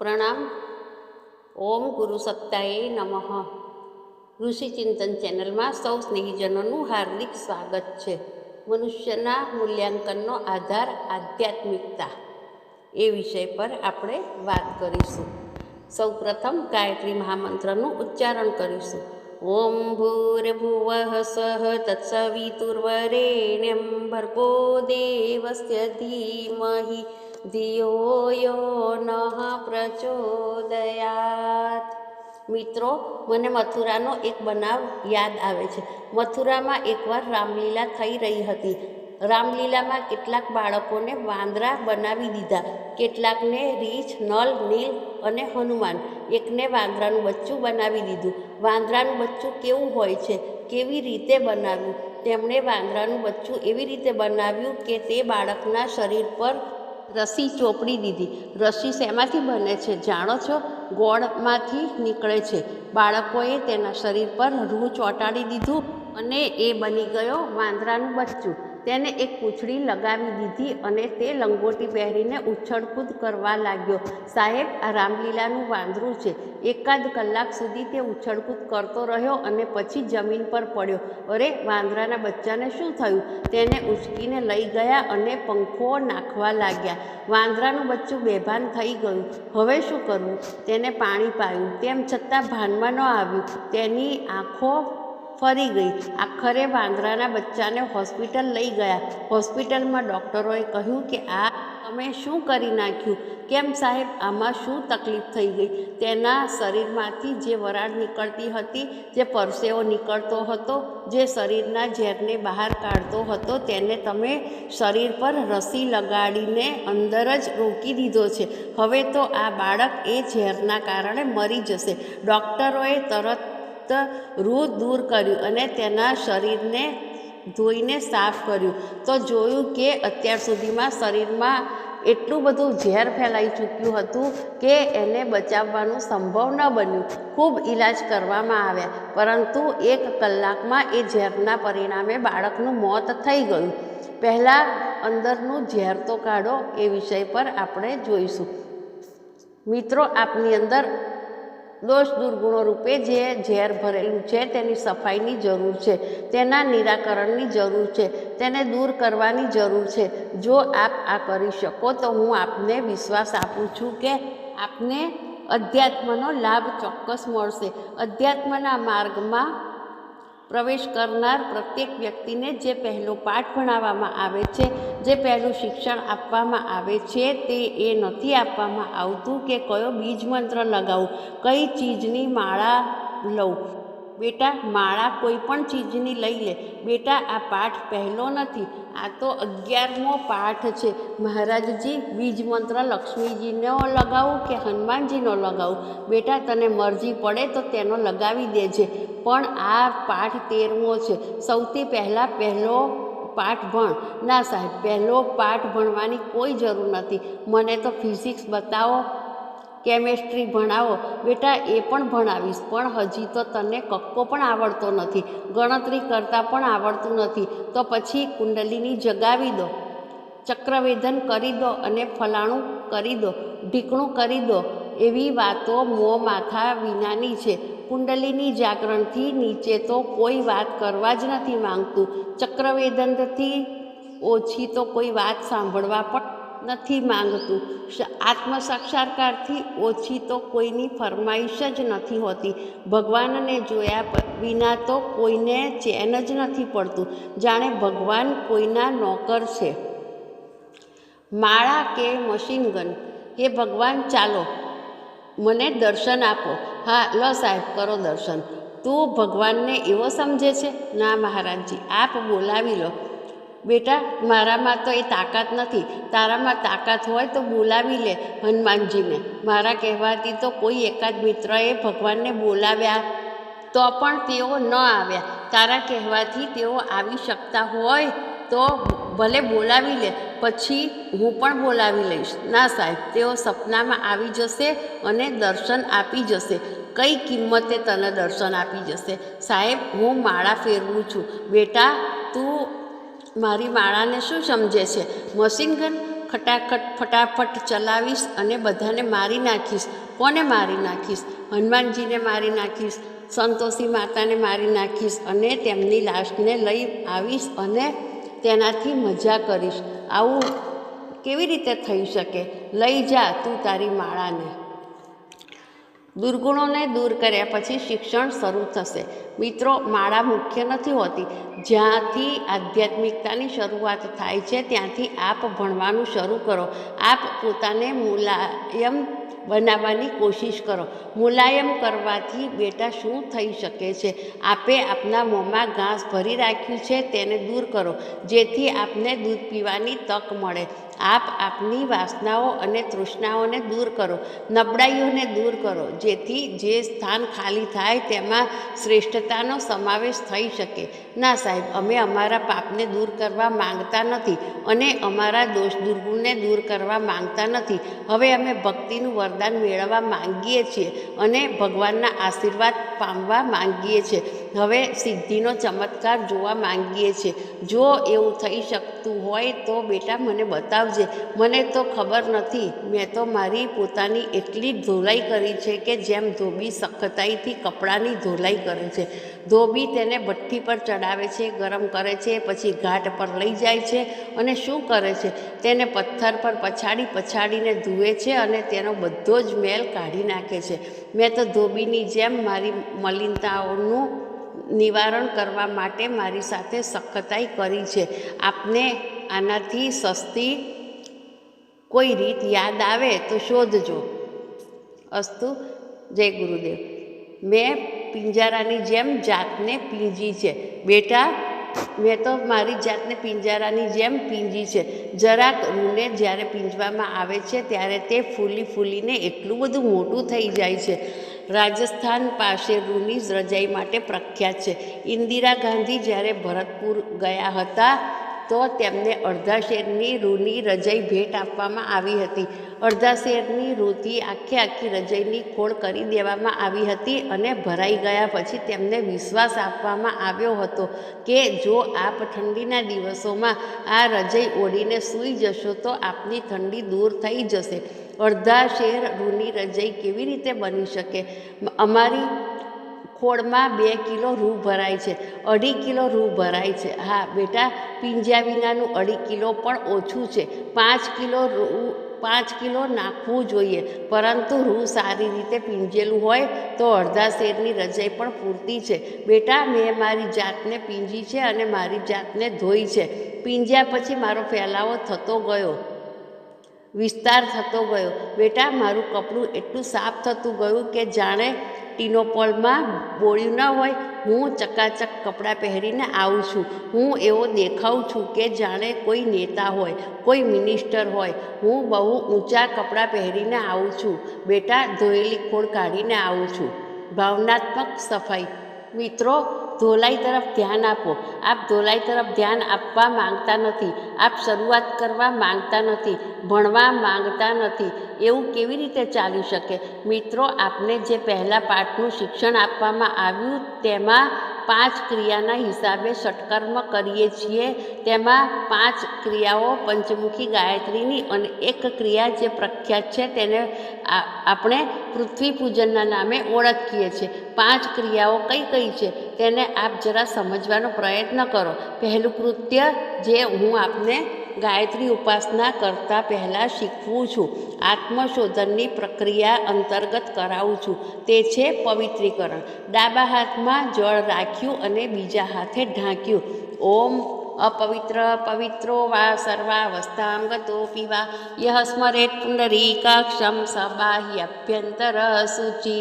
પ્રણામ. ઓમ ગુરુ સત્તાએ નમઃ. ઋષિ ચિંતન ચેનલમાં સૌ સ્નેહીજનોનું હાર્દિક સ્વાગત છે. મનુષ્યના મૂલ્યાંકનનો આધાર આધ્યાત્મિકતા એ વિષય પર આપણે વાત કરીશું. સૌ પ્રથમ ગાયત્રી મહામંત્રનું ઉચ્ચારણ કરીશું. ઓમ ભૂર્ભુવઃ સ્વઃ તત્સવિતુર્વરેણ્યં ભર્ગો દેવસ્ય ધીમહિ ધિયો યો નઃ પ્રચોદયાત. મિત્રો, મને મથુરાનો એક બનાવ યાદ આવે છે. મથુરામાં એકવાર રામલીલા થઈ રહી હતી. રામલીલામાં કેટલાક બાળકોને વાંદરા બનાવી દીધા, કેટલાકને રીંછ, નલ, નીલ અને હનુમાન. એકને વાંદરાનું બચ્ચું બનાવી દીધું. વાંદરાનું બચ્ચું કેવું હોય છે, કેવી રીતે બનાવ્યું? તેમણે વાંદરાનું બચ્ચું એવી રીતે બનાવ્યું કે તે બાળકના શરીર પર રસી ચોપડી દીધી. રસી શેમાંથી બને છે જાણો છો? ગોળમાંથી નીકળે છે. બાળકોએ તેના શરીર પર રૂ ચોંટાડી દીધું અને એ બની ગયો વાંદરાનું બચ્ચું. તેને એક પૂંછડી લગાવી દીધી અને તે લંગોટી પહેરીને ઉછળકૂદ કરવા લાગ્યો. સાહેબ, આ રામલીલાનું વાંદરું છે. એકાદ કલાક સુધી તે ઉછળકૂદ કરતો રહ્યો અને પછી જમીન પર પડ્યો. અરે, વાંદરાના બચ્ચાને શું થયું? તેને ઉંચકીને લઈ ગયા અને પંખો નાખવા લાગ્યા. વાંદરાનું બચ્ચું બેભાન થઈ ગયું. હવે શું કરવું? તેને પાણી પાયું, તેમ છતાં ભાનમાં ન આવ્યું. તેની આંખો ફરી ગઈ. આખરે વાંદરાના બચ્ચાને હોસ્પિટલ લઈ ગયા. હોસ્પિટલમાં ડૉક્ટરોએ કહ્યું કે આ તમે શું કરી નાખ્યું? કેમ સાહેબ, આમાં શું તકલીફ થઈ ગઈ? તેના શરીરમાંથી જે વરાળ નીકળતી હતી, જે પરસેવો નીકળતો હતો, જે શરીરના ઝેરને બહાર કાઢતો હતો, તેને તમે શરીર પર રસી લગાડીને અંદર જ રોકી દીધો છે. હવે તો આ બાળક એ ઝેરના કારણે મરી જશે. ડૉક્ટરોએ તરત રૂ દૂર કર્યું અને તેના શરીરને ધોઈને સાફ કર્યું તો જોયું કે અત્યાર સુધીમાં શરીરમાં એટલું બધું ઝેર ફેલાઈ ચૂક્યું હતું કે એને બચાવવાનું સંભવ ન બન્યું. ખૂબ ઈલાજ કરવામાં આવ્યા, પરંતુ 1 કલાકમાં એ ઝેરના પરિણામે બાળકનું મોત થઈ ગયું. પહેલાં અંદરનું ઝેર તો કાઢો, એ વિષય પર આપણે જોઈશું. મિત્રો, આપની અંદર દોષ દુર્ગુણો રૂપે જે ઝેર ભરેલું છે તેની સફાઈની જરૂર છે, તેના નિરાકરણની જરૂર છે, તેને દૂર કરવાની જરૂર છે. જો આપ આ કરી શકો તો હું આપને વિશ્વાસ આપું છું કે આપને અધ્યાત્મનો લાભ ચોક્કસ મળશે. અધ્યાત્મના માર્ગમાં પ્રવેશ કરનાર પ્રત્યેક વ્યક્તિને જે પહેલો પાઠ ભણાવવામાં આવે છે, જે પહેલું શિક્ષણ આપવામાં આવે છે, તે એ નથી આપવામાં આવતું કે કયો બીજ મંત્ર લગાવું, કઈ ચીજની માળા લઉં. બેટા, માળા કોઈ પણ ચીજની લઈ લે. બેટા, આ પાઠ પહેલો નથી, આ તો 11મો પાઠ છે. મહારાજજી, બીજ મંત્ર લક્ષ્મીજીનો લગાવું કે હનુમાનજીનો લગાવું? બેટા, તને મરજી પડે તો તેનો લગાવી દેજે, પણ આ પાઠ 13મો છે. સૌથી પહેલો પાઠ ભણ. ના સાહેબ, પહેલો પાઠ ભણવાની કોઈ જરૂર નથી. મને તો ફિઝિક્સ બતાવો, કેમેસ્ટ્રી ભણાવો. બેટા, એ પણ ભણાવીશ, પણ હજી તો તને કક્કો પણ આવડતો નથી, ગણતરી કરતાં પણ આવડતું નથી. તો પછી કુંડલીની જગાવી દો, ચક્રવેદન કરી દો અને ફલાણું કરી દો, ઢીકણું કરી દો. એવી વાતો મોં માથા વિનાની છે. કુંડલીની જાગરણથી નીચે તો કોઈ વાત કરવા જ નથી માંગતું. ચક્રવેદનથી ઓછી તો કોઈ વાત સાંભળવા પણ નથી માંગતું. આત્મસાક્ષાત્કારથી ઓછી તો કોઈની ફરમાઈશ જ નથી હોતી. ભગવાનને જોયા વિના તો કોઈને ચેન જ નથી પડતું, જાણે ભગવાન કોઈના નોકર છે. માળા કે મશીનગન? હે ભગવાન, ચાલો મને દર્શન આપો. હા, લો સાહેબ, કરો દર્શન. તું ભગવાનને એવો સમજે છે? ના મહારાજજી, આપ બોલાવી લો. બેટા, મારામાં તો એ તાકાત નથી. તારામાં તાકાત હોય તો બોલાવી લે હનુમાનજીને. મારા કહેવાથી તો કોઈ એકાદ મિત્રએ ભગવાનને બોલાવ્યા તો પણ તેઓ ન આવ્યા. તારા કહેવાથી તેઓ આવી શકતા હોય તો ભલે બોલાવી લે, પછી હું પણ બોલાવી લઈશ. ના સાહેબ, તેઓ સપનામાં આવી જશે અને દર્શન આપી જશે. કઈ કિંમતે તને દર્શન આપી જશે? સાહેબ, હું માળા ફેરવું છું. બેટા, તું મારી માળાને શું સમજે છે? Machine gun? ખટાખટ ફટાફટ ચલાવીશ અને બધાને મારી નાખીશ. કોને મારી નાખીશ? હનુમાનજીને મારી નાખીશ, સંતોષી માતાને મારી નાખીશ અને તેમની લાશને લઈ આવીશ અને તેનાથી મજા કરીશ. આવું કેવી રીતે થઈ શકે? લઈ જા તું તારી માળાને. દુર્ગુણોને દૂર કર્યા પછી શિક્ષણ શરૂ થશે. મિત્રો, માળા મુખ્ય નથી હોતી. જ્યાંથી આધ્યાત્મિકતાની શરૂઆત થાય છે ત્યાંથી આપ ભણવાનું શરૂ કરો. આપ પોતાને મુલાયમ બનાવવાની કોશિશ કરો. મુલાયમ કરવાથી બેટા શું થઈ શકે છે? આપે આપના મોંમાં ઘાસ ભરી રાખ્યું છે તેને દૂર કરો, જેથી આપને દૂધ પીવાની તક મળે. આપ આપની વાસનાઓ અને તૃષ્ણાઓને દૂર કરો, નબળાઈઓને દૂર કરો, જેથી જે સ્થાન ખાલી થાય તેમાં શ્રેષ્ઠતાનો સમાવેશ થઈ શકે. ના સાહેબ, અમે અમારા પાપને દૂર કરવા માંગતા નથી અને અમારા દોષ દુર્ગુણને દૂર કરવા માંગતા નથી. હવે અમે ભક્તિનું વરદાન મેળવવા માંગીએ છીએ અને ભગવાનના આશીર્વાદ પામવા માંગીએ છીએ. હવે સિદ્ધિનો ચમત્કાર જોવા માંગીએ છીએ. જો એવું થઈ શકતું હોય તો બેટા મને બતાવજે. મને તો ખબર નથી. મેં તો મારી પોતાની એટલી ધોલાઈ કરી છે કે જેમ ધોબી સખતાઈથી કપડાની ધોલાઈ કરે છે. ધોબી તેને ભઠ્ઠી પર ચડાવે છે, ગરમ કરે છે, પછી ઘાટ પર લઈ જાય છે અને શું કરે છે? તેને પથ્થર પર પછાડીને ધુએ છે અને તેનો બધો જ મેલ કાઢી નાખે છે. મેં તો ધોબીની જેમ મારી મલિનતાઓનું નિવારણ કરવા માટે મારી સાથે સખતાઈ કરી છે. આપને આનાથી સસ્તી કોઈ રીત યાદ આવે તો શોધજો. અસ્તુ. જય ગુરુદેવ. મેં પિંજરાની જેમ જાતને પીંજી છે. બેટા, મેં તો મારી જાતને પિંજરાની જેમ પીંજી છે. જરાક રૂને જ્યારે પીંજવામાં આવે છે ત્યારે તે ફૂલીને એટલું બધું મોટું થઈ જાય છે. રાજસ્થાન પાસે રૂની રજાઈ માટે પ્રખ્યાત છે. ઇન્દિરા ગાંધી જ્યારે ભરતપુર ગયા હતા તો તેમને અડધા શેરની રૂની રજાઈ ભેટ આપવામાં આવી હતી. અડધા શેરની રૂથી આખી રજાઈની ખોળ કરી દેવામાં આવી હતી અને ભરાઈ ગયા પછી તેમને વિશ્વાસ આપવામાં આવ્યો હતો કે જો આપ ઠંડીના દિવસોમાં આ રજાઈ ઓઢીને સૂઈ જશો તો આપની ઠંડી દૂર થઈ જશે. અડધા શેર રૂની રજાઈ કેવી રીતે બની શકે? અમારી ખોળમાં 2 કિલો રૂ ભરાય છે, 2.5 કિલો રૂ ભરાય છે. હા બેટા, પીંજ્યા વિનાનું 2.5 કિલો પણ ઓછું છે. 5 કિલો નાખવું જોઈએ, પરંતુ રૂ સારી રીતે પીંજેલું હોય તો અડધા શેરની રજાઈ પણ પૂરતી છે. બેટા, મેં મારી જાતને પીંજી છે અને મારી જાતને ધોઈ છે. પીંજ્યા પછી મારો ફેલાવો થતો ગયો, વિસ્તાર થતો ગયો. બેટા, મારું કપડું એટલું સાફ થતું ગયું કે જાણે ટીનોપોલમાં બોળ્યું ન હોય. હું ચકાચક કપડાં પહેરીને આવું છું. હું એવો દેખાઉં છું કે જાણે કોઈ નેતા હોય, કોઈ મિનિસ્ટર હોય. હું બહુ ઊંચા કપડાં પહેરીને આવું છું. બેટા, ધોયેલી ખોળ કાઢીને આવું છું. ભાવનાત્મક સફાઈ. મિત્રો, ધોલાઈ તરફ ધ્યાન આપો. આપ ધોલાઈ તરફ ધ્યાન આપવા માંગતા નથી. આપ શરૂઆત કરવા માંગતા નથી, ભણવા માંગતા નથી. એવું કેવી રીતે ચાલી શકે? મિત્રો, આપને જે પહેલા પાઠનું શિક્ષણ આપવામાં આવ્યું તેમાં 5 ક્રિયાના હિસાબે ષટકર્મ કરીએ છીએ. તેમાં 5 ક્રિયાઓ પંચમુખી ગાયત્રીની અને 1 ક્રિયા જે પ્રખ્યાત છે તેને આપણે પૃથ્વી પૂજનના નામે ઓળખીએ છીએ. 5 ક્રિયાઓ કઈ કઈ છે તેને આપ જરા સમજવાનો પ્રયત્ન કરો. પહેલું કૃત્ય જે હું આપને ગાયત્રી ઉપાસના કરતાં પહેલાં શીખવું છું, આત્મશોધનની પ્રક્રિયા અંતર્ગત કરાવું છું, તે છે પવિત્રીકરણ. ડાબા હાથમાં જળ રાખ્યું અને બીજા હાથે ઢાંક્યું. ઓમ અપવિત્ર પવિત્રો વા સર્વાવસ્થાં ગતો પીવા યહ સ્મરેત પુંડરીકાક્ષમ સબાહ્યભ્યંતર શુચિ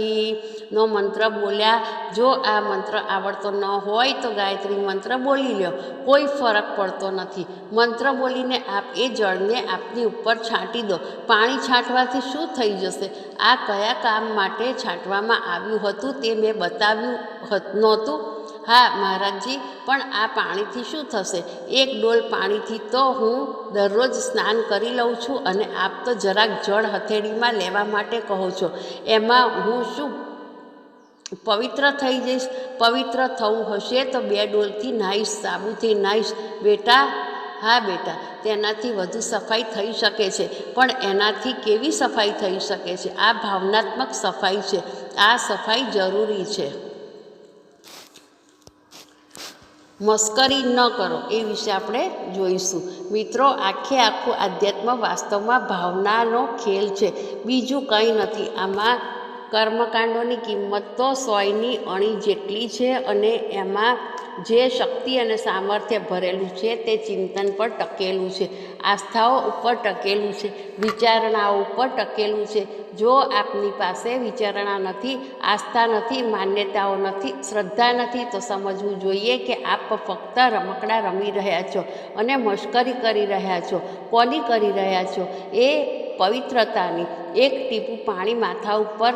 નો મંત્ર બોલ્યા. જો આ મંત્ર આવડતો ન હોય તો ગાયત્રી મંત્ર બોલી લો, કોઈ ફરક પડતો નથી. મંત્ર બોલીને આપ એ જળને આપની ઉપર છાંટી દો. પાણી છાંટવાથી શું થઈ જશે? આ કયા કામ માટે છાંટવામાં આવ્યું હતું તે મેં બતાવ્યું નહોતું? હા મહારાજજી, પણ આ પાણીથી શું થશે? 1 ડોલ પાણીથી તો હું દરરોજ સ્નાન કરી લઉં છું અને આપ તો જરાક જળ હથેળીમાં લેવા માટે કહો છો. એમાં હું શું પવિત્ર થઈ જઈશ? પવિત્ર થવું હશે તો 2 ડોલથી નાહીશ, સાબુથી નાહીશ. બેટા, હા બેટા, તેનાથી વધુ સફાઈ થઈ શકે છે, પણ એનાથી કેવી સફાઈ થઈ શકે છે? આ ભાવનાત્મક સફાઈ છે. આ સફાઈ જરૂરી છે. મસ્કરી ન કરો એ વિશે આપણે જોઈશું. મિત્રો, આખું આધ્યાત્મ વાસ્તવમાં ભાવનાનો ખેલ છે, બીજું કંઈ નથી. આમાં કર્મકાંડોની કિંમત તો 100ની અણી જેટલી છે અને એમાં જે શક્તિ અને સામર્થ્ય ભરેલું છે તે ચિંતન પર ટકેલું છે, આસ્થાઓ ઉપર ટકેલું છે, વિચારણાઓ ઉપર ટકેલું છે. જો આપની પાસે વિચારણા નથી, આસ્થા નથી, માન્યતાઓ નથી, શ્રદ્ધા નથી, તો સમજવું જોઈએ કે આપ ફક્ત રમકડા રમી રહ્યા છો અને મશ્કરી કરી રહ્યા છો. કોની કરી રહ્યા છો? એ પવિત્રતાની. એક ટીપું પાણી માથા ઉપર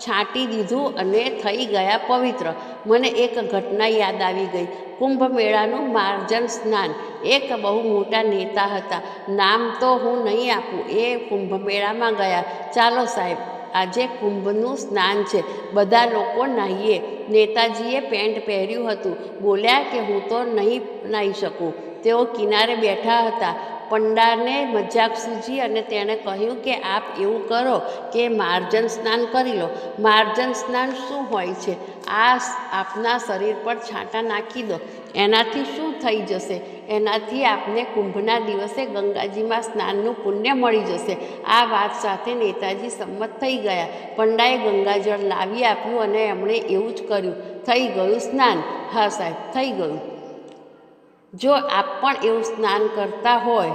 છાંટી દીધું અને થઈ ગયા પવિત્ર. મને એક ઘટના યાદ આવી ગઈ. કુંભ મેળાનું માર્જન સ્નાન. એક બહુ મોટા નેતા હતા, નામ તો હું નહીં આપું. એ કુંભ મેળામાં ગયા. ચાલો સાહેબ, આજે કુંભનું સ્નાન છે, બધા લોકો નાહીએ. નેતાજીએ પેન્ટ પહેર્યું હતું. બોલ્યા કે હું તો નહીં નાહી શકું. તેઓ કિનારે બેઠા હતા. પંડાને મજાક સૂજી અને તેણે કહ્યું કે આપ એવું કરો કે માર્જન સ્નાન કરી લો. માર્જન સ્નાન શું હોય છે? આ આપના શરીર પર છાંટા નાખી દો. એનાથી શું થઈ જશે? એનાથી આપને કુંભના દિવસે ગંગાજીમાં સ્નાનનું પુણ્ય મળી જશે. આ વાત સાથે નેતાજી સંમત થઈ ગયા. પંડાએ ગંગાજળ લાવી આપ્યું અને એમણે એવું જ કર્યું. થઈ ગયું સ્નાન. હા સાહેબ, થઈ ગયું. જો આપ પણ એવું સ્નાન કરતા હોય,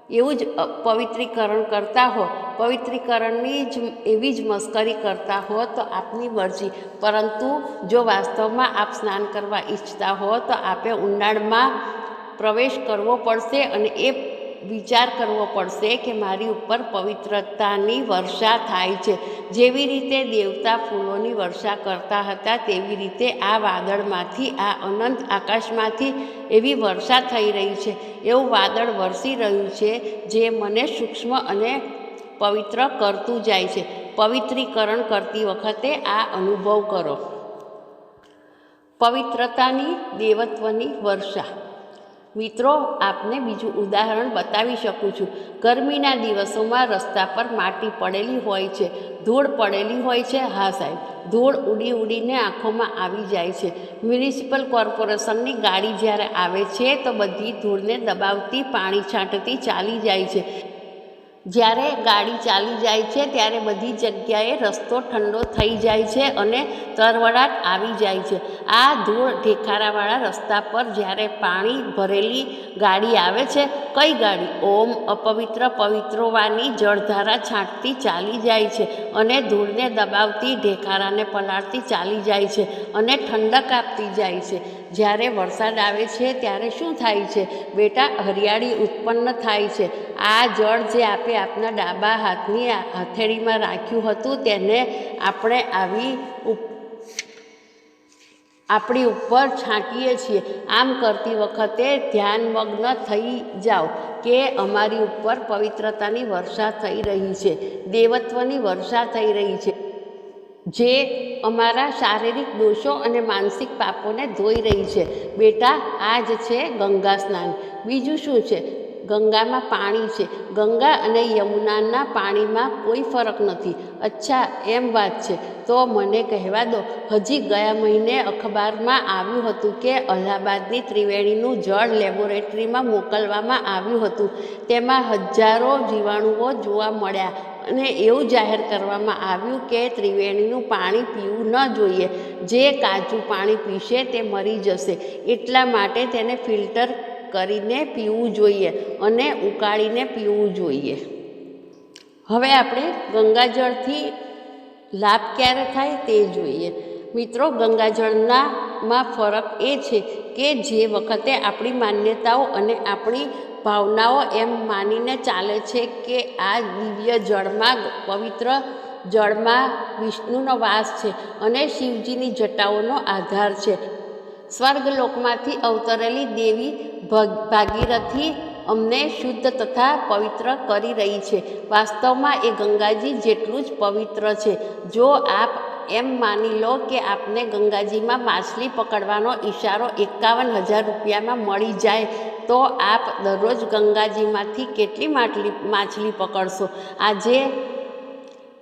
એવું જ પવિત્રીકરણ કરતા હો, પવિત્રીકરણની જ એવી જ મસ્કરી કરતા હો તો આપની મરજી. પરંતુ જો વાસ્તવમાં આપ સ્નાન કરવા ઈચ્છતા હો તો આપે ઊંડાણમાં પ્રવેશ કરવો પડશે અને એ વિચાર કરવો પડશે કે મારી ઉપર પવિત્રતાની વર્ષા થાય છે. જેવી રીતે દેવતા ફૂલોની વર્ષા કરતા હતા, તેવી રીતે આ વાદળમાંથી, આ અનંત આકાશમાંથી એવી વર્ષા થઈ રહી છે. એવું વાદળ વરસી રહ્યું છે જે મને સૂક્ષ્મ અને પવિત્ર કરતું જાય છે. પવિત્રીકરણ કરતી વખતે આ અનુભવ કરો. પવિત્રતાની, દેવત્વની વર્ષા. મિત્રો, આપને બીજું ઉદાહરણ બતાવી શકું છું. ગરમીના દિવસોમાં રસ્તા પર માટી પડેલી હોય છે, ધૂળ પડેલી હોય છે. હા સાહેબ, ધૂળ ઉડી ઉડીને આંખોમાં આવી જાય છે. મ્યુનિસિપલ કોર્પોરેશનની ગાડી જ્યારે આવે છે તો બધી ધૂળને દબાવતી, પાણી છાંટતી ચાલી જાય છે. જ્યારે ગાડી ચાલી જાય છે ત્યારે બધી જગ્યાએ રસ્તો ઠંડો થઈ જાય છે અને તરવડાટ આવી જાય છે. આ ધૂળ ઢેખારાવાળા રસ્તા પર જ્યારે પાણી ભરેલી ગાડી આવે છે, કઈ ગાડી? ઓમ અપવિત્ર પવિત્રોવાની જળધારા છાંટતી ચાલી જાય છે અને ધૂળને દબાવતી, ઢેખારાને પલાળતી ચાલી જાય છે અને ઠંડક આપતી જાય છે. જ્યારે વરસાદ આવે છે ત્યારે શું થાય છે બેટા? હરિયાળી ઉત્પન્ન થાય છે. આ જળ જે આપે આપના ડાબા હાથની હથેળીમાં રાખ્યું હતું, તેને આપણે આપણી ઉપર છાંટીએ છીએ. આમ કરતી વખતે ધ્યાનમગ્ન થઈ જાઓ કે અમારી ઉપર પવિત્રતાની વર્ષા થઈ રહી છે, દેવત્વની વર્ષા થઈ રહી છે, જે અમારા શારીરિક દોષો અને માનસિક પાપોને ધોઈ રહી છે. બેટા, આ જ છે ગંગા સ્નાન. બીજું શું છે? ગંગામાં પાણી છે. ગંગા અને યમુનાના પાણીમાં કોઈ ફરક નથી. અચ્છા, એમ વાત છે. તો મને કહેવા દો, હજી ગયા મહિને અખબારમાં આવ્યું હતું કે અલ્હાબાદની ત્રિવેણીનું જળ લેબોરેટરીમાં મોકલવામાં આવ્યું હતું. તેમાં હજારો જીવાણુઓ જોવા મળ્યા અને એવું જાહેર કરવામાં આવ્યું કે ત્રિવેણીનું પાણી પીવું ન જોઈએ. જે કાચું પાણી પીશે તે મરી જશે. એટલા માટે તેને ફિલ્ટર કરીને પીવું જોઈએ અને ઉકાળીને પીવું જોઈએ. હવે આપણે ગંગાજળથી લાભ ક્યારે થાય તે જોઈએ. મિત્રો, ગંગાજળમાં ફરક એ છે કે જે વખતે આપણી માન્યતાઓ અને આપણી ભાવનાઓ એમ માનીને ચાલે છે કે આ દિવ્ય જળમાં, પવિત્ર જળમાં વિષ્ણુનો વાસ છે અને શિવજીની જટાઓનો આધાર છે. સ્વર્ગલોકમાંથી અવતરેલી દેવી ભાગીરથી અમને શુદ્ધ તથા પવિત્ર કરી રહી છે. વાસ્તવમાં એ ગંગાજી જેટલું જ પવિત્ર છે. જો આપ એમ માની લો કે આપને ગંગાજીમાં માછલી પકડવાનો ઈશારો 51,000 રૂપિયામાં મળી જાય તો આપ દરરોજ ગંગાજીમાંથી કેટલી માછલી પકડશો? આજે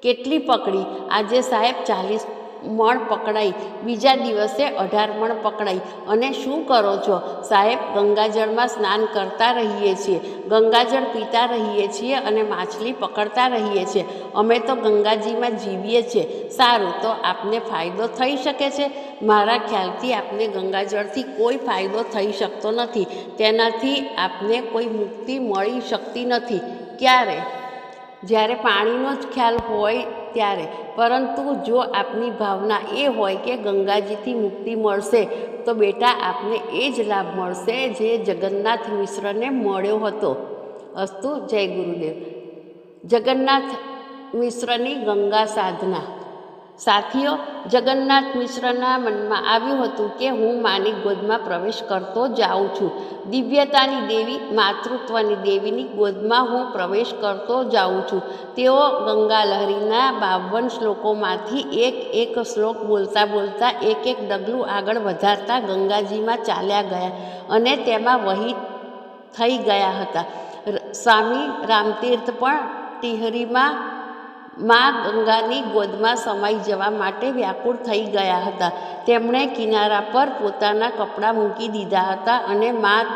કેટલી પકડી? આજે સાહેબ 40 મણ પકડાઈ, બીજા દિવસે 18 મણ પકડાઈ. અને શું કરો છો? સાહેબ ગંગાજળમાં સ્નાન કરતા રહીએ છીએ, ગંગાજળ પીતા રહીએ છીએ અને માછલી પકડતા રહીએ છીએ. અમે તો ગંગાજીમાં જીવીએ છીએ. સારું, તો આપને ફાયદો થઈ શકે છે? મારા ખ્યાલથી આપને ગંગાજળથી કોઈ ફાયદો થઈ શકતો નથી. તેનાથી આપને કોઈ મુક્તિ મળી શકતી નથી. ક્યારે? જ્યારે પાણીનો જ ખ્યાલ હોય ત્યારે. પરંતુ જો આપની ભાવના એ હોય કે ગંગાજીથી મુક્તિ મળશે, તો બેટા આપને એ જ લાભ મળશે જે જગન્નાથ મિશ્રને મળ્યો હતો. અસ્તુ. જય ગુરુદેવ. જગન્નાથ મિશ્રની ગંગા સાધના. સાથીઓ, જગન્નાથ મિશ્રના મનમાં આવ્યું હતું કે હું માની ગોદમાં પ્રવેશ કરતો જાઉં છું. દિવ્યતાની દેવી, માતૃત્વની દેવીની ગોદમાં હું પ્રવેશ કરતો જાઉં છું. તેઓ ગંગાલહરીના 52 શ્લોકોમાંથી એક શ્લોક બોલતા બોલતા એક ડગલું આગળ વધારતા ગંગાજીમાં ચાલ્યા ગયા અને તેમાં વહી થઈ ગયા હતા. સ્વામી રામતીર્થ પણ ટિહરીમાં ગંગાની ગોદમાં સમાઈ જવા માટે વ્યાકુળ થઈ ગયા હતા. તેમણે કિનારા પર પોતાના કપડાં મૂકી દીધા હતા અને માં,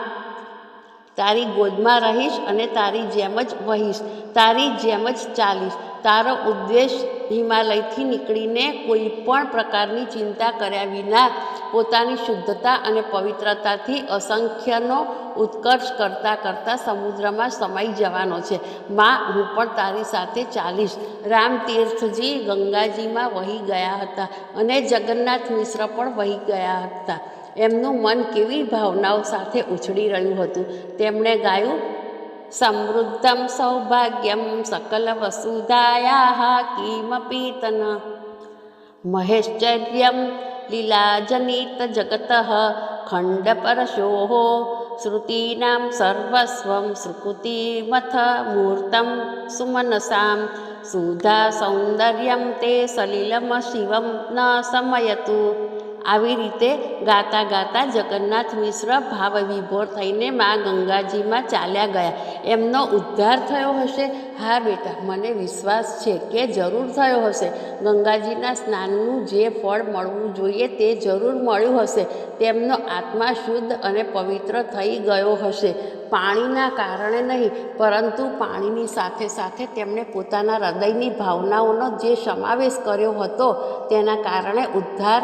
તારી ગોદમાં રહીશ અને તારી જેમ જ વહીશ, તારી જેમ જ ચાલીશ. તારો ઉદ્દેશ હિમાલયથી નીકળીને કોઈ પણ પ્રકારની ચિંતા કર્યા વિના પોતાની શુદ્ધતા અને પવિત્રતાથી અસંખ્યનો ઉત્કર્ષ કરતાં કરતાં સમુદ્રમાં સમાઈ જવાનો છે. માં, હું પણ તારી સાથે ચાલીશ. રામતીર્થજી ગંગાજીમાં વહી ગયા હતા અને જગન્નાથ મિશ્ર પણ વહી ગયા હતા. એમનું મન કેવી ભાવનાઓ સાથે ઉછળી રહ્યું હતું. તેમણે ગાયું, સમૃદ્ધમ સૌભાગ્યમ સકલ વસુધાયા કિમપી તન મહેશ્ચર્યમ લીલાજનિત જગત ખંડ પરશોઃ શ્રુતીનામ સર્વસ્વમ શ્રુતિમથ મૂર્તમ સુમનસામ સુધા સૌંદર્યમ તે સલિલમ શિવમ ન સમયતુ. આવી રીતે ગાતા ગાતા જગન્નાથ મિશ્ર ભાવવિભોર થઈને માં ગંગાજીમાં ચાલ્યા ગયા. એમનો ઉદ્ધાર થયો હશે? હા બેટા, મને વિશ્વાસ છે કે જરૂર થયો હશે. ગંગાજીના સ્નાનનું જે ફળ મળવું જોઈએ તે જરૂર મળ્યું હશે. તેમનો આત્મા શુદ્ધ અને પવિત્ર થઈ ગયો હશે. પાણીના કારણે નહીં, પરંતુ પાણીની સાથે સાથે તેમણે પોતાના હૃદયની ભાવનાઓનો જે સમાવેશ કર્યો હતો તેના કારણે ઉદ્ધાર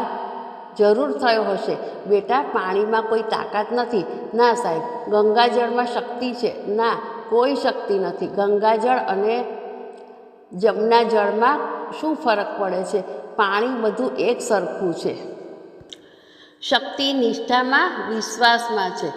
જરૂર થયો હશે. બેટા, પાણીમાં કોઈ તાકાત નથી. ના સાહેબ, ગંગાજળમાં શક્તિ છે. ના, કોઈ શક્તિ નથી. ગંગાજળ અને જમના જળમાં શું ફરક પડે છે? પાણી બધું એક સરખું છે. શક્તિ નિષ્ઠામાં, વિશ્વાસમાં છે.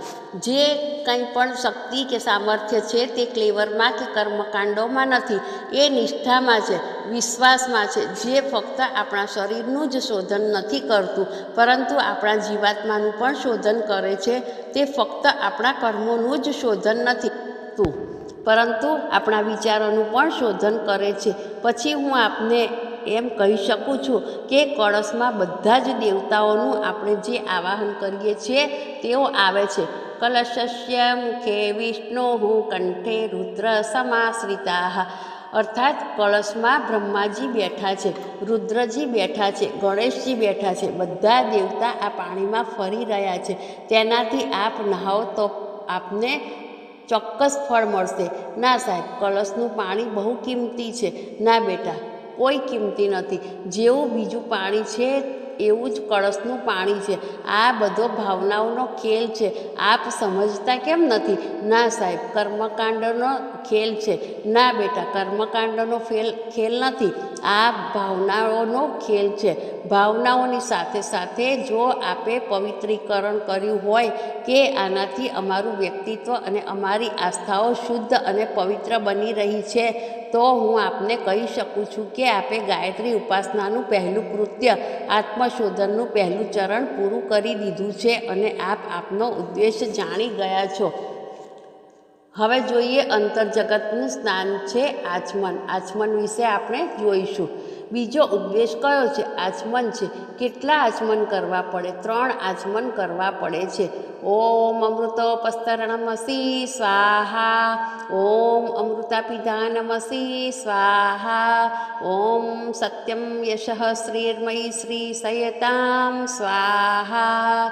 જે કંઈ પણ શક્તિ કે સામર્થ્ય છે તે ક્લેવરમાં કે કર્મકાંડોમાં નથી. એ નિષ્ઠામાં છે, વિશ્વાસમાં છે, જે ફક્ત આપણા શરીરનું જ શોધન નથી કરતું, પરંતુ આપણા જીવાત્માનું પણ શોધન કરે છે. તે ફક્ત આપણા કર્મોનું જ શોધન નથી કરતું, પરંતુ આપણા વિચારોનું પણ શોધન કરે છે. પછી હું આપને એમ કહી શકું છું કે કળશમાં બધા જ દેવતાઓનું આપણે જે આવાહન કરીએ છીએ તેઓ આવે છે. કલશસ્ય મુખે વિષ્ણુઃ કંઠે રુદ્ર સમાશ્રિતા. અર્થાત કળશમાં બ્રહ્માજી બેઠા છે, રુદ્રજી બેઠા છે, ગણેશજી બેઠા છે. બધા દેવતા આ પાણીમાં ફરી રહ્યા છે. તેનાથી આપ નહાઓ તો આપને ચોક્કસ ફળ મળશે. ના સાહેબ, કળશનું પાણી બહુ કિંમતી છે. ના બેટા, કોઈ કિંમતી નથી. જેવું બીજું પાણી છે એવું જ કળશનું પાણી છે. આ બધો ભાવનાઓનો ખેલ છે. આપ સમજતા કેમ નથી? ના સાહેબ, કર્મકાંડનો ખેલ છે. ના બેટા, કર્મકાંડનો ખેલ નથી. આ ભાવનાઓનો ખેલ છે. ભાવનાઓની સાથે સાથે જો આપે પવિત્રીકરણ કર્યું હોય કે આનાથી અમારું વ્યક્તિત્વ અને અમારી આસ્થાઓ શુદ્ધ અને પવિત્ર બની રહી છે, તો હું આપને કહી શકું છું કે આપે ગાયત્રી ઉપાસનાનું પહેલું કૃત્ય, આત્મશોધનનું પહેલું ચરણ પૂરું કરી દીધું છે અને આપ આપનો ઉદ્દેશ જાણી ગયા છો. હવે જોઈએ અંતરજગતનું સ્નાન છે આચમન. આચમન વિશે આપણે જોઈશું. બીજો ઉપદેશ કયો છે? આચમન છે. કેટલા આચમન કરવા પડે? 3 આચમન કરવા પડે છે. ઓમ અમૃતોપસ્તરણમસી સ્વાહા, ઓમ અમૃતાપિધાનમસી સ્વાહા, ઓમ સત્યમ યશઃ શ્રીર્મયી શ્રી સયતામ સ્વાહા.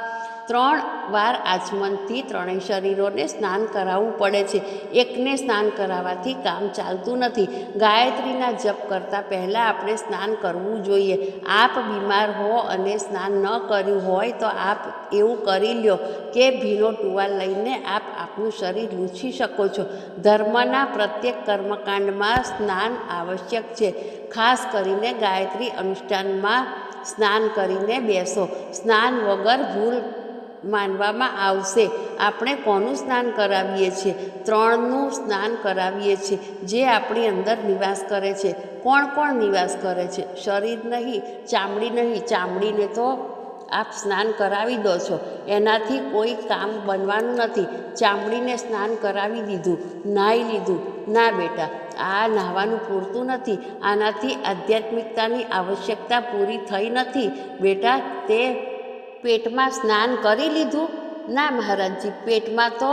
3 વાર આચમનથી ત્રણેય શરીરોને સ્નાન કરાવવું પડે છે. એકને સ્નાન કરાવવાથી કામ ચાલતું નથી. ગાયત્રીના જપ કરતાં પહેલાં આપણે સ્નાન કરવું જોઈએ. આપ બીમાર હો અને સ્નાન ન કર્યું હોય તો આપ એવું કરી લ્યો કે ભીનો ટુવાલ લઈને આપ આપનું શરીર લૂછી શકો છો. ધર્મના પ્રત્યેક કર્મકાંડમાં સ્નાન આવશ્યક છે. ખાસ કરીને ગાયત્રી અનુષ્ઠાનમાં સ્નાન કરીને બેસો. સ્નાન વગર ભૂલ માનવામાં આવશે. આપણે કોનું સ્નાન કરાવીએ છીએ? 3નું સ્નાન કરાવીએ છીએ, જે આપણી અંદર નિવાસ કરે છે. કોણ કોણ નિવાસ કરે છે? શરીર નહીં, ચામડી નહીં. ચામડીને તો આપ સ્નાન કરાવી દો છો, એનાથી કોઈ કામ બનવાનું નથી. ચામડીને સ્નાન કરાવી દીધું, નાહી લીધું. ના બેટા, આ નાહવાનું પૂરતું નથી. આનાથી આધ્યાત્મિકતાની આવશ્યકતા પૂરી થઈ નથી. બેટા, તે પેટમાં સ્નાન કરી લીધું? ના મહારાજજી, પેટમાં તો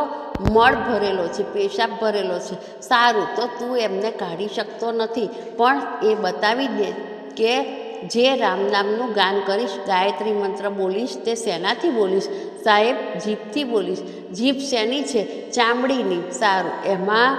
મળ ભરેલો છે, પેશાબ ભરેલો છે. સારું, તો તું એમને કાઢી શકતો નથી, પણ એ બતાવી દે કે જે રામ નામનું ગાન કરીશ, ગાયત્રી મંત્ર બોલીશ, તે શેનાથી બોલીશ? સાહેબ, જીભથી બોલીશ. જીભ શેની છે? ચામડીની. સારું, એમાં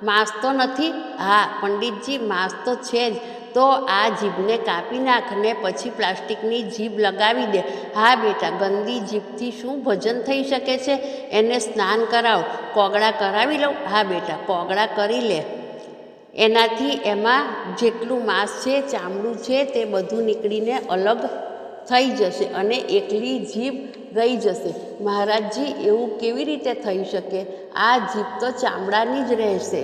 માંસ તો નથી? હા પંડિતજી, માંસ તો છે જ. તો આ જીભને કાપી નાખ ને પછી પ્લાસ્ટિકની જીભ લગાવી દે. હા બેટા, ગંદી જીભથી શું ભજન થઈ શકે છે? એને સ્નાન કરાવ. કોગળા કરાવી લઉં? હા બેટા, કોગળા કરી લે. એનાથી એમાં જેટલું માંસ છે, ચામડું છે, તે બધું નીકળીને અલગ થઈ જશે અને એકલી જીભ રહી જશે. મહારાજજી, એવું કેવી રીતે થઈ શકે? આ જીભ તો ચામડાની જ રહેશે.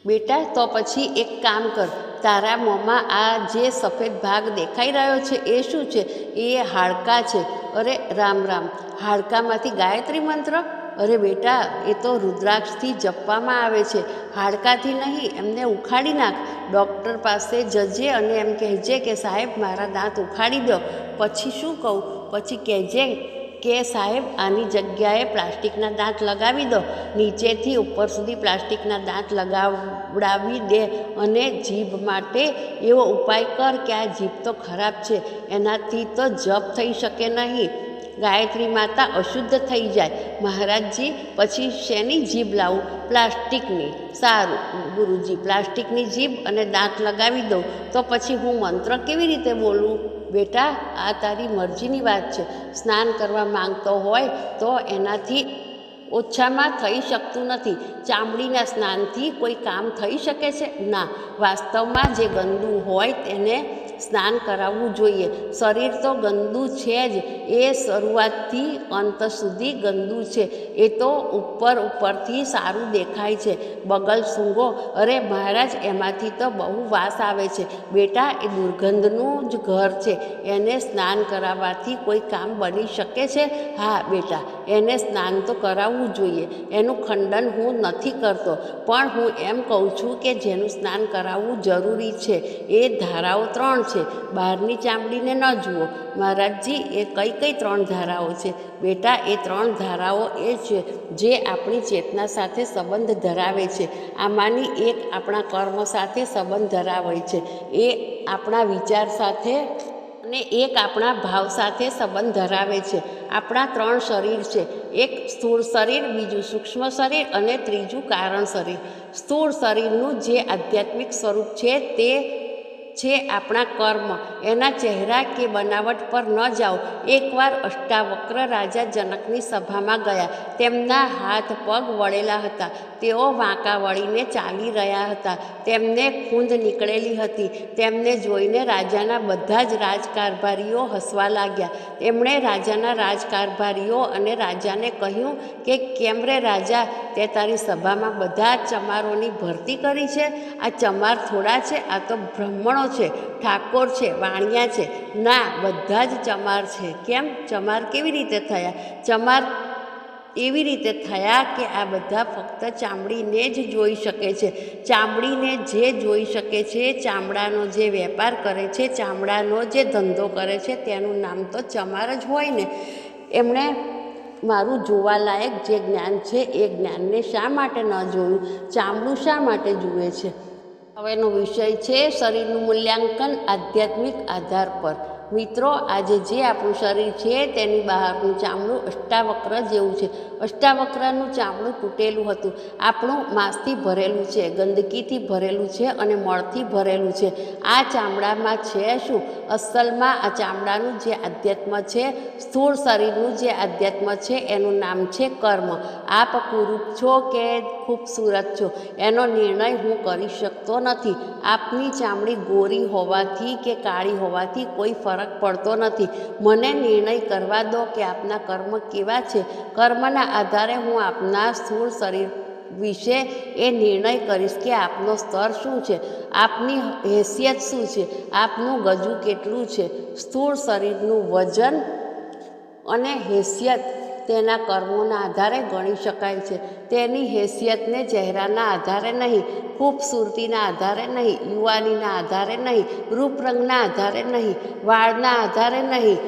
બેટા, તો પછી એક કામ કર. તારા મોંમાં આ જે સફેદ ભાગ દેખાઈ રહ્યો છે એ શું છે? એ હાડકાં છે. અરે રામ રામ, હાડકામાંથી ગાયત્રી મંત્ર? અરે બેટા, એ તો રુદ્રાક્ષથી જપવામાં આવે છે, હાડકાથી નહીં. એમને ઉખાડી નાખ. ડૉક્ટર પાસે જજે અને એમ કહેજે કે સાહેબ, મારા દાંત ઉખાડી દો. પછી શું કહું? પછી કહેજે કે સાહેબ, આની જગ્યાએ પ્લાસ્ટિકના દાંત લગાવી દો. નીચેથી ઉપર સુધી પ્લાસ્ટિકના દાંત લગાવડાવી દે અને જીભ માટે એવો ઉપાય કર કે આ જીભ તો ખરાબ છે, એનાથી તો જપ થઈ શકે નહીં. ગાયત્રી માતા અશુદ્ધ થઈ જાય. મહારાજજી, પછી શેની જીભ લાવું? પ્લાસ્ટિકની. સારું ગુરુજી, પ્લાસ્ટિકની જીભ અને દાંત લગાવી દઉં. તો પછી હું મંત્ર કેવી રીતે બોલું? બેટા, આ તારી મરજીની વાત છે. સ્નાન કરવા માંગતો હોય તો એનાથી ઓછામાં થઈ શકતું નથી. ચામડીના સ્નાનથી કોઈ કામ થઈ શકે છે? ના. વાસ્તવમાં જે ગંદુ હોય તેને સ્નાન કરાવવું જોઈએ. શરીર તો ગંદુ છે જ, એ શરૂઆતથી અંત સુધી ગંદુ છે. એ તો ઉપરથી સારું દેખાય છે. બગલ સૂંઘો. અરે મહારાજ, એમાંથી તો બહુ વાસ આવે છે. બેટા, એ દુર્ગંધનું જ ઘર છે. એને સ્નાન કરાવવાથી કોઈ કામ બની શકે છે? હા બેટા, એને સ્નાન તો કરાવવું જોઈએ. એનું ખંડન હું નથી કરતો, પણ હું એમ કહું છું કે જેનું સ્નાન કરાવવું જરૂરી છે એ ધારાઓ 3 છે. બહારની ચામડીને ન જુઓ. મહારાજજી, એ કઈ 3 ધારાઓ છે? બેટા, એ 3 ધારાઓ એ છે જે આપણી ચેતના સાથે સંબંધ ધરાવે છે. આમાંની એક આપણા કર્મ સાથે સંબંધ ધરાવે છે, એ આપણા વિચાર સાથે, અને એક આપણા ભાવ સાથે સંબંધ ધરાવે છે. આપણા 3 શરીર છે. એક સ્થૂળ શરીર, બીજું સૂક્ષ્મ શરીર અને ત્રીજું કારણ શરીર. સ્થૂળ શરીરનું જે આધ્યાત્મિક સ્વરૂપ છે તે છે આપણા કર્મ. એના ચહેરા કે બનાવટ પર ન જાઓ. એકવાર અષ્ટાવક્ર રાજા જનકની સભામાં ગયા. તેમના હાથ પગ વળેલા હતા. તેઓ વાંકા વળીને ચાલી રહ્યા હતા. તેમને ખૂંધ નીકળેલી હતી. તેમને જોઈને રાજાના બધા જ રાજકારભારીઓ હસવા લાગ્યા. તેમણે રાજાના રાજકારભારીઓ અને રાજાને કહ્યું કે કેમ રે રાજા, તે તારી સભામાં બધા જ ચમારોની ભરતી કરી છે? આ ચમાર થોડા છે, આ તો બ્રાહ્મણો છે, ઠાકોર છે, વાણિયા છે. ના, બધા જ ચમાર છે. કેમ? ચમાર કેવી રીતે થયા? ચમાર એવી રીતે થયા કે આ બધા ફક્ત ચામડીને જ જોઈ શકે છે. ચામડીને જે જોઈ શકે છે, ચામડાનો જે વેપાર કરે છે, ચામડાનો જે ધંધો કરે છે, તેનું નામ તો ચમાર જ હોય ને. એમણે મારું જોવાલાયક જે જ્ઞાન છે એ જ્ઞાનને શા માટે ન જોયું? ચામડું શા માટે જુએ છે? હવેનો વિષય છે શરીરનું મૂલ્યાંકન આધ્યાત્મિક આધાર પર. મિત્રો, આજે જે આપણું શરીર છે તેની બહારનું ચામડું અષ્ટાવક્ર જેવું છે. અષ્ટાવક્રનું ચામડું તૂટેલું હતું. આપણું માંસથી ભરેલું છે, ગંદકીથી ભરેલું છે અને મળથી ભરેલું છે. આ ચામડામાં છે શું? અસલમાં આ ચામડાનું જે આધ્યાત્મ છે, સ્થૂળ શરીરનું જે આધ્યાત્મ છે, એનું નામ છે કર્મ. આપ કુરૂપ છો કે ખૂબસૂરત છો એનો નિર્ણય હું કરી શકતો નથી. આપની ચામડી ગોરી હોવાથી કે કાળી હોવાથી કોઈ ફરક પડતો નથી. મને નિર્ણય કરવા દો કે આપના કર્મ કેવા છે. કર્મના આધારે હું આપના સ્થૂળ શરીર વિશે એ નિર્ણય કરીશ કે આપનો સ્તર શું છે, આપની હેસિયત શું છે, આપનું ગજુ કેટલું છે. સ્થૂળ શરીરનું વજન અને હેસિયત તેના કર્મોના આધારે ગણી શકાય છે. તેની હેસિયતને ચહેરાના આધારે નહીં, ખૂબસૂરતીના આધારે નહીં, યુવાનીના આધારે નહીં, રૂપરંગના આધારે નહીં, વાળના આધારે નહીં,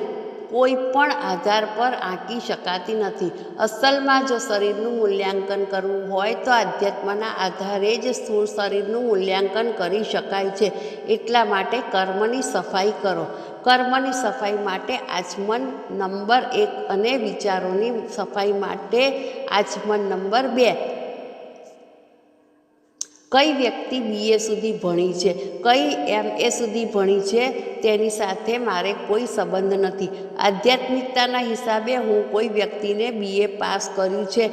કોઈ પણ આધાર પર આંકી શકાતી નથી. અસલમાં જો શરીરનું મૂલ્યાંકન કરવું હોય તો આધ્યાત્મના આધારે જ સ્થૂળ શરીરનું મૂલ્યાંકન કરી શકાય છે. એટલા માટે કર્મની સફાઈ કરો. કર્મની સફાઈ માટે આચમન નંબર 1 અને વિચારોની સફાઈ માટે આચમન નંબર 2. કઈ વ્યક્તિ BA સુધી ભણી છે, કઈ MA સુધી ભણી છે, તેની સાથે મારે કોઈ સંબંધ નથી. આધ્યાત્મિકતાના હિસાબે હું કોઈ વ્યક્તિને BA પાસ કર્યું છે,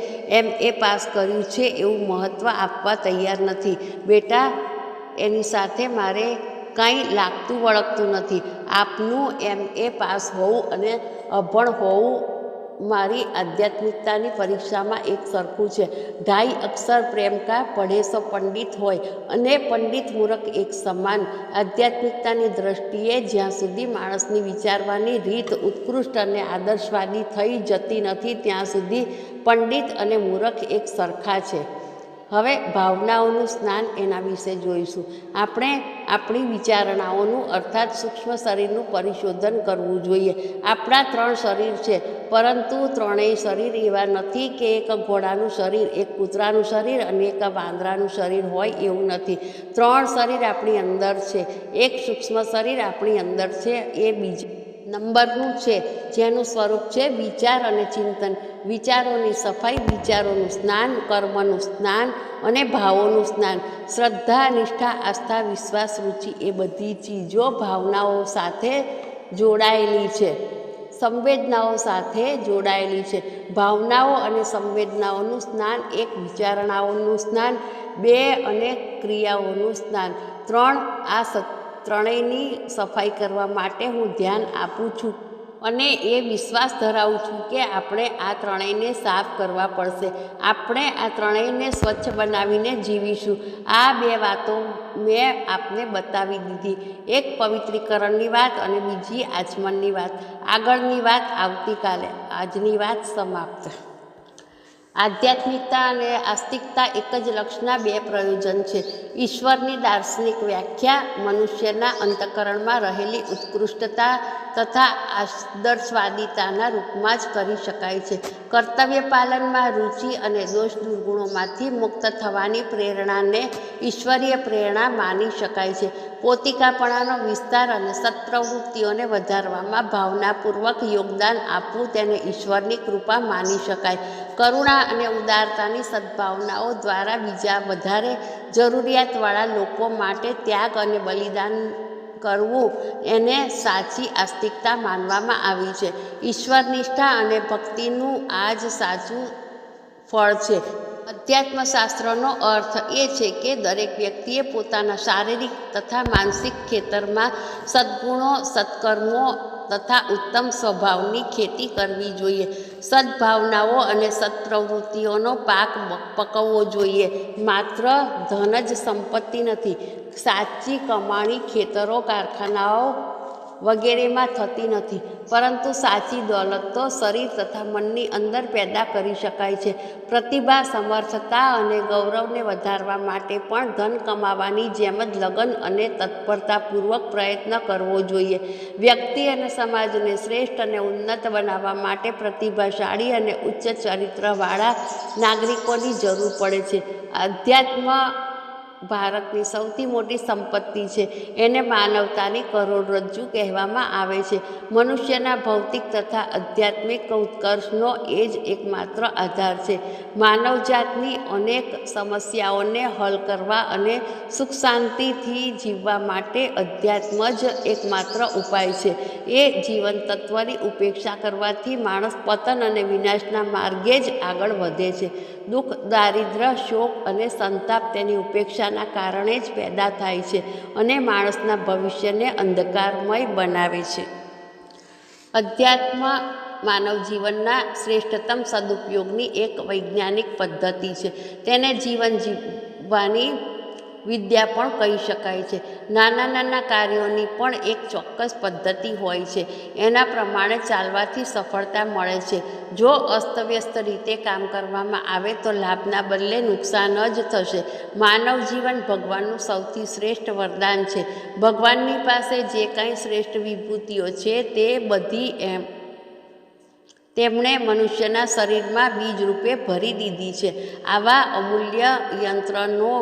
MA પાસ કર્યું છે એવું મહત્ત્વ આપવા તૈયાર નથી. બેટા, એની સાથે મારે કાંઈ લાગતું વળગતું નથી. આપનું MA પાસ હોવું અને અભણ હોવું મારી આધ્યાત્મિકતાની પરીક્ષામાં એક સરખું છે. 2.5 અક્ષર પ્રેમ કા પઢે સો પંડિત હોય અને પંડિત મૂરખ એક સમાન. આધ્યાત્મિકતાની દ્રષ્ટિએ જ્યાં સુધી માણસની વિચારવાની રીત ઉત્કૃષ્ટ અને આદર્શવાદી થઈ જતી નથી ત્યાં સુધી પંડિત અને મૂરખ એક સરખા છે. હવે ભાવનાઓનું સ્નાન, એના વિશે જોઈશું. આપણે આપણી વિચારણાઓનું અર્થાત સૂક્ષ્મ શરીરનું પરિશોધન કરવું જોઈએ. આપણા 3 શરીર છે, પરંતુ ત્રણેય શરીર એવા નથી કે એક ઘોડાનું શરીર, એક કૂતરાનું શરીર અને એક વાંદરાનું શરીર હોય એવું નથી. 3 શરીર આપણી અંદર છે. એક સૂક્ષ્મ શરીર આપણી અંદર છે, એ બીજા નંબરનું છે, જેનું સ્વરૂપ છે વિચાર અને ચિંતન. વિચારોની સફાઈ, વિચારોનું સ્નાન, કર્મનું સ્નાન અને ભાવોનું સ્નાન. શ્રદ્ધા, નિષ્ઠા, આસ્થા, વિશ્વાસ, રુચિ એ બધી ચીજો ભાવનાઓ સાથે જોડાયેલી છે, સંવેદનાઓ સાથે જોડાયેલી છે. ભાવનાઓ અને સંવેદનાઓનું સ્નાન 1, વિચારણાઓનું સ્નાન 2 અને ક્રિયાઓનું સ્નાન 3. આ ત્રણેયની સફાઈ કરવા માટે હું ધ્યાન આપું છું અને એ વિશ્વાસ ધરાવું છું કે આપણે આ ત્રણેયને સાફ કરવા પડશે. આપણે આ ત્રણેયને સ્વચ્છ બનાવીને જીવીશું. આ 2 વાતો મેં આપને બતાવી દીધી. એક પવિત્રીકરણની વાત અને બીજી આચમનની વાત. આગળની વાત આવતીકાલે. આજની વાત સમાપ્ત. આધ્યાત્મિકતા અને આસ્તિકતા એક જ લક્ષના 2 પ્રયોજન છે. ઈશ્વરની દાર્શનિક વ્યાખ્યા મનુષ્યના અંતઃકરણમાં રહેલી ઉત્કૃષ્ટતા તથા આદર્શવાદિતાના રૂપમાં જ કરી શકાય છે. કર્તવ્ય પાલનમાં રુચિ અને દોષ દુર્ગુણોમાંથી મુક્ત થવાની પ્રેરણાને ઈશ્વરીય પ્રેરણા માની શકાય છે. પોતિકાપણાનો વિસ્તાર અને સત્પ્રવૃત્તિઓને વધારવામાં ભાવનાપૂર્વક યોગદાન આપવું તેને ઈશ્વરની કૃપા માની શકાય. કરુણા અને ઉદારતાની સદ્ભાવનાઓ દ્વારા બીજા વધારે જરૂરિયાતવાળા લોકો માટે ત્યાગ અને બલિદાન કરવું એને સાચી આસ્તિકતા માનવામાં આવી છે. ઈશ્વરનિષ્ઠા અને ભક્તિનું આ જ સાચું ફળ છે. અધ્યાત્મશાસ્ત્રનો અર્થ એ છે કે દરેક વ્યક્તિએ પોતાના શારીરિક તથા માનસિક ખેતરમાં સદ્ગુણો, સત્કર્મો તથા ઉત્તમ સ્વભાવની ખેતી કરવી જોઈએ. સદ્ભાવનાઓ અને સત્પ્રવૃત્તિઓનો પાક પકવવો જોઈએ. માત્ર ધન જ સંપત્તિ નથી. સાચી કમાણી ખેતરો, કારખાનાઓ વગેરેમાં થતી નથી, પરંતુ સાચી દોલત તો શરીર તથા મનની અંદર પેદા કરી શકાય છે. પ્રતિભા, સમર્થતા અને ગૌરવને વધારવા માટે પણ ધન કમાવાની જેમ જ લગન અને તત્પરતાપૂર્વક પ્રયત્ન કરવો જોઈએ. વ્યક્તિ અને સમાજને શ્રેષ્ઠ અને ઉન્નત બનાવવા માટે પ્રતિભાશાળી અને ઉચ્ચ ચરિત્રવાળા નાગરિકોની જરૂર પડે છે. અધ્યાત્મ ભારતની સૌથી મોટી સંપત્તિ છે. એને માનવતાની કરોડરજ્જુ કહેવામાં આવે છે. મનુષ્યના ભૌતિક તથા આધ્યાત્મિક ઉત્કર્ષનો એ જ એકમાત્ર આધાર છે. માનવજાતની અનેક સમસ્યાઓને હલ કરવા અને સુખ શાંતિથી જીવવા માટે અધ્યાત્મ જ એકમાત્ર ઉપાય છે. એ જીવન તત્વની ઉપેક્ષા કરવાથી માણસ પતન અને વિનાશના માર્ગે જ આગળ વધે છે. દુઃખ, દારિદ્ર્ય, શોક અને સંતાપ તેની ઉપેક્ષાના કારણે જ પેદા થાય છે અને માણસના ભવિષ્યને અંધકારમય બનાવે છે. અધ્યાત્મ માનવ જીવનના શ્રેષ્ઠતમ સદુપયોગની એક વૈજ્ઞાનિક પદ્ધતિ છે. તેને જીવન જીવવાની વિદ્યા પણ કહી શકાય છે. નાના નાના કાર્યોની પણ એક ચોક્કસ પદ્ધતિ હોય છે. એના પ્રમાણે ચાલવાથી સફળતા મળે છે. જો અસ્તવ્યસ્ત રીતે કામ કરવામાં આવે તો લાભના બદલે નુકસાન જ થશે. માનવ જીવન ભગવાનનું સૌથી શ્રેષ્ઠ વરદાન છે. ભગવાનની પાસે જે કંઈ શ્રેષ્ઠ વિભૂતિઓ છે તે બધી તેમણે મનુષ્યના શરીરમાં બીજ રૂપે ભરી દીધી છે. આવા અમૂલ્ય યંત્રનો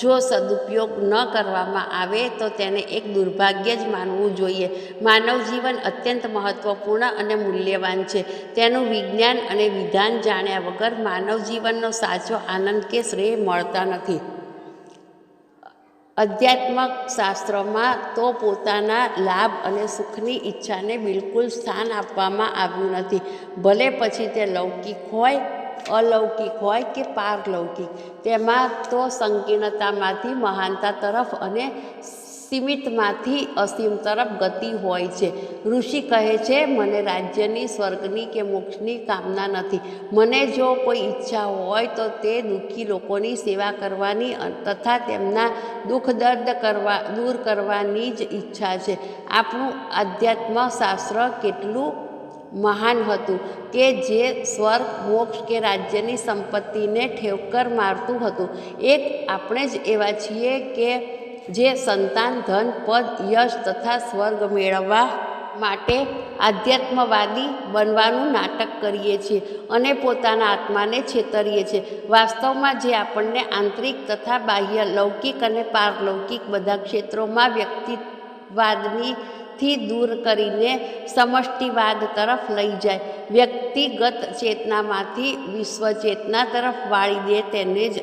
જો સદુપયોગ ન કરવામાં આવે તો તેને એક દુર્ભાગ્ય જ માનવું જોઈએ. માનવ જીવન અત્યંત મહત્વપૂર્ણ અને મૂલ્યવાન છે. તેનું વિજ્ઞાન અને વિધાન જાણ્યા વગર માનવ જીવનનો સાચો આનંદ કે શ્રેય મળતા નથી. આધ્યાત્મક શાસ્ત્રોમાં તો પોતાના લાભ અને સુખની ઈચ્છાને બિલકુલ સ્થાન આપવામાં આવ્યું નથી. ભલે પછી તે લૌકિક હોય, અલૌકિક હોય કે પારલૌકિક. તેમાં તો સંકીર્ણતામાંથી મહાનતા તરફ અને સીમિતમાંથી અસીમ તરફ ગતિ હોય છે. ઋષિ કહે છે, મને રાજ્યની, સ્વર્ગની કે મોક્ષની કામના નથી. મને જો કોઈ ઈચ્છા હોય તો તે દુઃખી લોકોની સેવા કરવાની તથા તેમના દુઃખ દર્દ દૂર કરવાની જ ઈચ્છા છે. આપણું આધ્યાત્મ શાસ્ત્ર કેટલું મહાન હતું કે જે સ્વર્ગ, મોક્ષ કે રાજ્યની સંપત્તિને ઠેવકર મારતું હતું. એક આપણે જ એવા છીએ કે જે સંતાન, ધન, પદ, યશ તથા સ્વર્ગ મેળવવા માટે આધ્યાત્મવાદી બનવાનું નાટક કરીએ છીએ અને પોતાના આત્માને છેતરીએ છીએ. વાસ્તવમાં જે આપણને આંતરિક તથા બાહ્ય, લૌકિક અને પારલૌકિક બધા ક્ષેત્રોમાં વ્યક્તિવાદથી દૂર કરીને સમષ્ટિવાદ તરફ લઈ જાય, વ્યક્તિગત ચેતનામાંથી વિશ્વ ચેતના તરફ વાળી દે તેને જ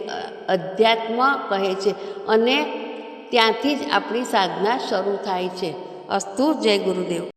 અધ્યાત્મ કહે છે અને ત્યાંથી જ આપણી સાધના શરૂ થાય છે. અસ્તુ. જય ગુરુદેવ.